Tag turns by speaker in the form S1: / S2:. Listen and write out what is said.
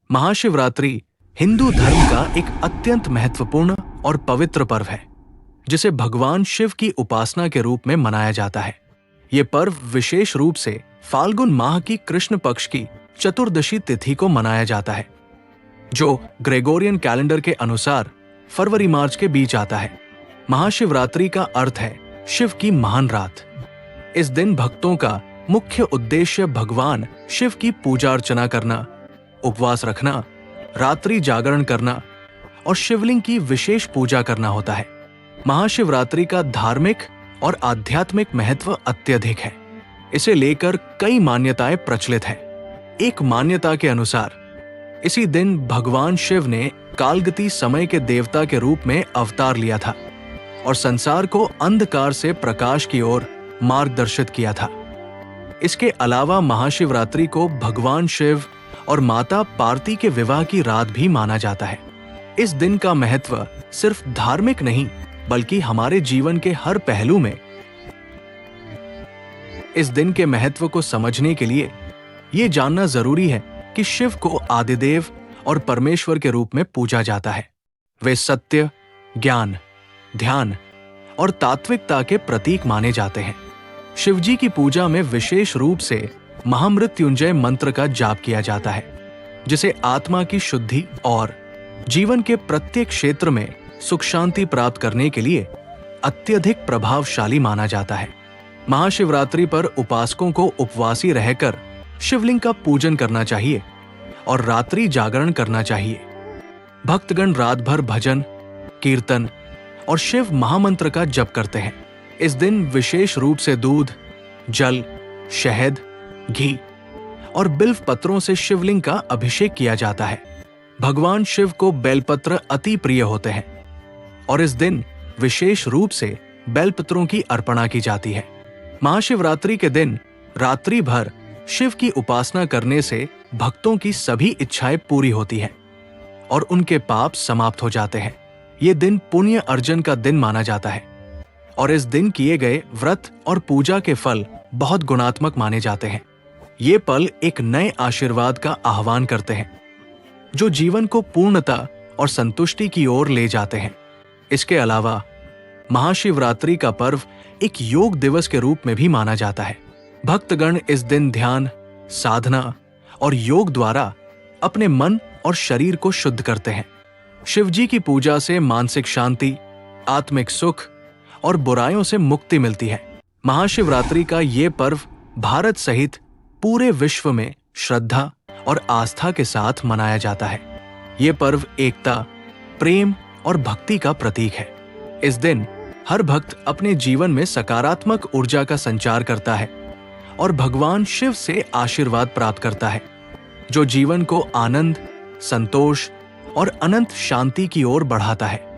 S1: महाशिवरात्रि हिंदू धर्म का एक अत्यंत महत्वपूर्ण और पवित्र पर्व है, जिसे भगवान शिव की उपासना के रूप में मनाया जाता है। ये पर्व विशेष रूप से फाल्गुन माह की कृष्ण पक्ष की चतुर्दशी तिथि को मनाया जाता है, जो ग्रेगोरियन कैलेंडर के अनुसार फरवरी मार्च के बीच आता है। महाशिवरात्रि का अर्थ है शिव की महान रात। इस दिन भक्तों का मुख्य उद्देश्य भगवान शिव की पूजा अर्चना करना, उपवास रखना, रात्रि जागरण करना और शिवलिंग की विशेष पूजा करना होता है। महाशिवरात्रि का धार्मिक और आध्यात्मिक महत्व अत्यधिक है। इसे लेकर कई मान्यताएं प्रचलित हैं। एक मान्यता के अनुसार इसी दिन भगवान शिव ने कालगति समय के देवता के रूप में अवतार लिया था और संसार को अंधकार से प्रकाश की ओर मार्गदर्शित किया था। इसके अलावा महाशिवरात्रि को भगवान शिव और माता पार्वती के विवाह की रात भी माना जाता है। इस दिन का महत्व सिर्फ धार्मिक नहीं, बल्कि हमारे जीवन के हर पहलू में। इस दिन के महत्व को समझने के लिए ये जानना जरूरी है कि शिव को आदिदेव और परमेश्वर के रूप में पूजा जाता है। वे सत्य, ज्ञान, ध्यान और तात्विकता के प्रतीक माने जाते हैं। शिवजी की पूजा में विशेष रूप से महामृत्युंजय मंत्र का जाप किया जाता है, जिसे आत्मा की शुद्धि और जीवन के प्रत्येक क्षेत्र में सुख शांति प्राप्त करने के लिए अत्यधिक प्रभावशाली माना जाता है। महाशिवरात्रि पर उपासकों को उपवासी रहकर शिवलिंग का पूजन करना चाहिए और रात्रि जागरण करना चाहिए। भक्तगण रात भर भजन, कीर्तन और शिव महामंत्र का जप करते हैं। इस दिन विशेष रूप से दूध, जल, शहद, घी और बिल्व पत्रों से शिवलिंग का अभिषेक किया जाता है। भगवान शिव को बेलपत्र अति प्रिय होते हैं और इस दिन विशेष रूप से बेलपत्रों की अर्पणा की जाती है। महाशिवरात्रि के दिन रात्रि भर शिव की उपासना करने से भक्तों की सभी इच्छाएं पूरी होती हैं और उनके पाप समाप्त हो जाते हैं। ये दिन पुण्य अर्जन का दिन माना जाता है और इस दिन किए गए व्रत और पूजा के फल बहुत गुणात्मक माने जाते हैं। ये पल एक नए आशीर्वाद का आह्वान करते हैं, जो जीवन को पूर्णता और संतुष्टि की ओर ले जाते हैं। इसके अलावा महाशिवरात्रि का पर्व एक योग दिवस के रूप में भी माना जाता है। भक्तगण इस दिन ध्यान, साधना और योग द्वारा अपने मन और शरीर को शुद्ध करते हैं। शिवजी की पूजा से मानसिक शांति, आत्मिक सुख और बुराइयों से मुक्ति मिलती है। महाशिवरात्रि का ये पर्व भारत सहित पूरे विश्व में श्रद्धा और आस्था के साथ मनाया जाता है। ये पर्व एकता, प्रेम और भक्ति का प्रतीक है। इस दिन हर भक्त अपने जीवन में सकारात्मक ऊर्जा का संचार करता है और भगवान शिव से आशीर्वाद प्राप्त करता है, जो जीवन को आनंद, संतोष और अनंत शांति की ओर बढ़ाता है।